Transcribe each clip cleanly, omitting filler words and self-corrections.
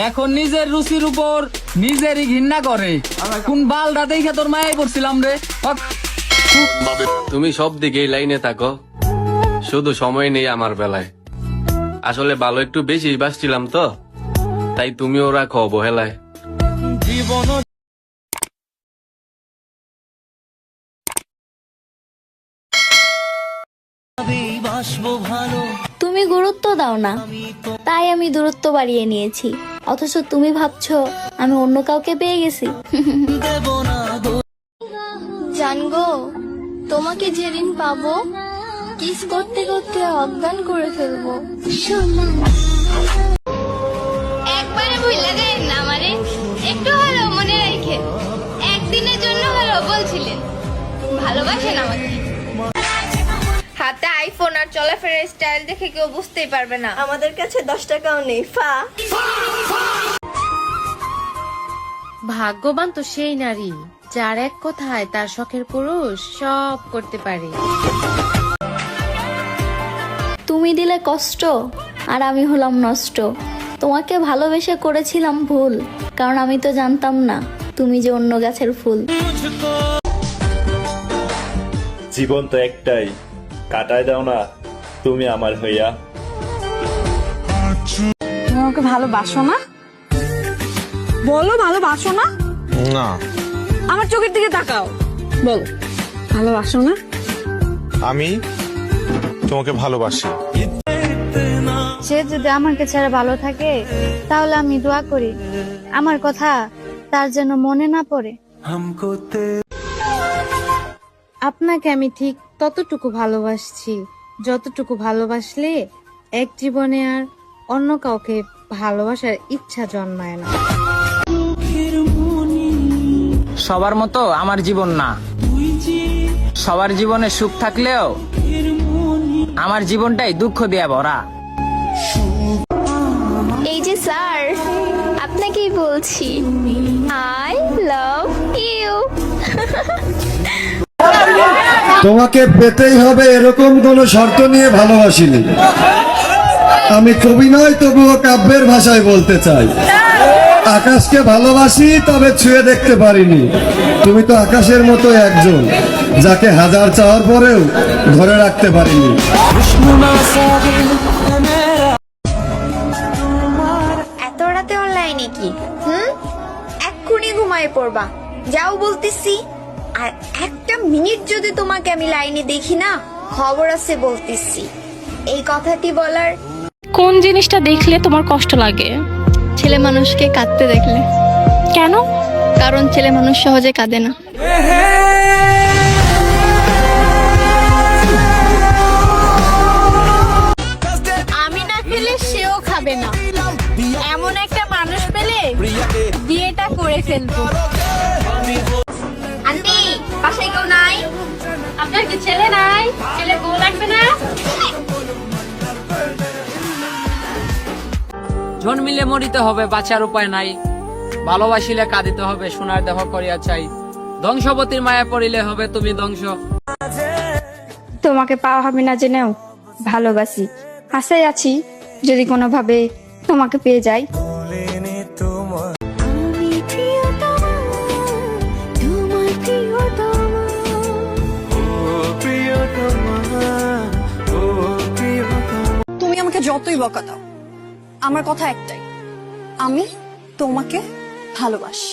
এখন নিজের রুচির উপর নিজেরই ঘৃণা করে। কোন বালটা দেখে তোর মায়াই পড়ছিলাম রে। তুমি সব দিকেই লাইনে থাকো, শুধু সময় নেই আমার বেলায়। আসলে ভালো একটু বেশি বাসছিলাম তো, তাই তুমিও রাখো অবহেলায়। জীবন তুমি গুরুত্ব দাও না, তাই আমি দূরত্ব বাড়িয়ে নিয়েছি। অথচ তুমি ভাবছো আমি অন্য কাউকে পেয়ে গেছি। জানগো, তোমাকে যেদিন পাবো কিস করতে করতে অজ্ঞান করে ফেলবো। একবারে ভুলে দেন না আমারে, একটু হলো মনে রেখে একদিনের জন্য হলো বলছিলেন ভালোবাসেন আমাকে। হাতে আইফোন আর চলাফেরার স্টাইল দেখে কেউ বুঝতেই পারবে না আমাদের কাছে 10 টাকাও নেই। ভাগ্যবান তো সেই নারী যার এক কথায় তার শখের পুরুষ সব করতে পারে। তুমি দিলে কষ্ট আর আমি হলাম নষ্ট। তোমাকে ভালোবেসে করেছিলাম ভুল, কারণ আমি তো জানতাম না তুমি যে অন্য গাছের ফুল। জীবন তো একটাই, কাটায় দাও না তুমি আমার হইয়া। তুমি আমাকে ভালোবাসো না? বলো ভালোবাসো না? না, আমার চোখের দিকে তাকাও, বলো ভালোবাসো না? আমি তোমাকে ভালোবাসি। সে যদি আমাকে ছেড়ে ভালো থাকে তাহলে আমি দোয়া করি আমার কথা তার যেন মনে না পড়ে। আপনাকে আমি ঠিক ততটুকু ভালোবাসছি যতটুকু ভালোবাসলে এক জীবনে আর অন্য কাউকে ভালোবাসার ইচ্ছা জন্মায় না। সবার মতো আমার জীবন না, সবার জীবনে সুখ থাকলেও আমার জীবনটাই দুঃখ দিয়ে ভরা। এই যে স্যার, আপনাকেই বলছি আই লাভ ইউ। তোমাকে পেতেই হবে এরকম কোন শর্ত নিয়ে ভালোবাসিনি। আমি কবি নয়, তবুও কাব্যের ভাষায় বলতে চাই, আকাশকে ভালোবাসি তবে ছুঁয়ে দেখতে পারিনি। তুমি তো আকাশের মতো একজন যাকে হাজার চাওয়ার পরেও ধরে রাখতে পারিনি। এত রাতে অনলাইনে কি? এক্ষুনি ঘুমায় পড়বা, যাও বলতেছি। আর একটা মিনিট যদি তোমাকে আমি লাইনে দেখি না, খবর আছে বলতেছি। এই কথাটি বলার কোন জিনিসটা দেখলে তোমার কষ্ট লাগে? ছেলে মানুষকে কাঁদতে দেখলে। কেন? কারণ ছেলে মানুষ সহজে কাঁদে না। আমি না খেলে সেও খাবে না, এমন একটা মানুষ পেলে বিয়েটা করে ফেলবো। আন্টি, বাসায় কেউ নাই? আপনার কি ছেলে নাই? ছেলে বউ লাগবে না? জন্মিলে মরিতে হবে, বাঁচার উপায় নাই। ভালোবাসিলে কাঁদিতে হবে, সোনার দেহ করিয়া চাই। ধ্বংসবতীর মায়া পড়িলে হবে তুমি ধ্বংস। তোমাকে পাওয়া হবে না জেনেও ভালোবাসি, আশায় আছি যদি কোনোভাবে তোমাকে পেয়ে যাই। তুমি আমাকে যতই বকা দাও, আমার কথা একটাই, আমি তোমাকে ভালোবাসি।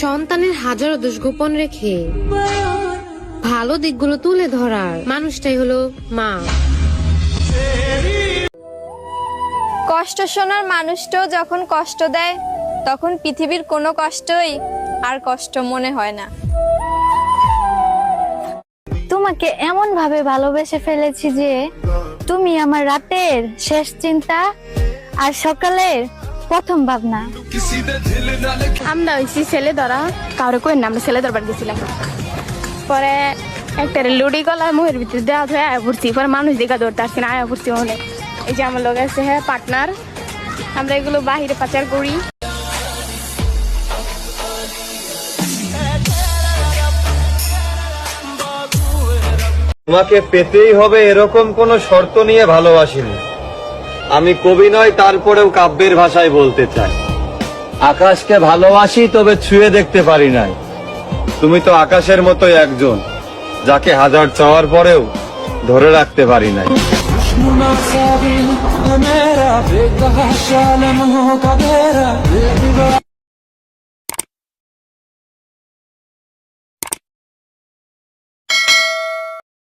সন্তানের হাজারো দোষ গোপন রেখে ভালো দিকগুলো তুলে ধরার মানুষটাই হলো মা। কষ্ট শোনার মানুষটাও যখন কষ্ট দেয়, তখন পৃথিবীর কোনো কষ্টই আর কষ্ট মনে হয় না। তোমাকে এমন ভাবে ভালোবেসে ফেলেছি যে তুমি আমার রাতের শেষ চিন্তা আর সকালের প্রথম ভাবনা। আমরা হয়েছি ছেলে ধরা, কারো কই না, আমরা ছেলে ধরবার গেছিলাম। পরে একটা লুডি গলা মুখের ভিতরে দেওয়া ধরে আয়া পড়ছি, পরে মানুষ দেখা ধরতে আসছি না, আয়া পড়ছি মনে। এই যে আমার লোক আছে, হ্যাঁ পার্টনার, আমরা এগুলো বাহিরে পাচার করি। তোমাকে পেতেই হবে এরকম কোন শর্ত নিয়ে ভালোবাসিনি। আমি কবি নয়, তারপরেও কাব্যের ভাষায় বলতে চাই। আকাশকে ভালোবাসি, তবে ছুঁয়ে দেখতে পারি নাই। তুমি তো আকাশের মতোই একজন, যাকে হাজার চাওয়ার পরেও ধরে রাখতে পারি নাই।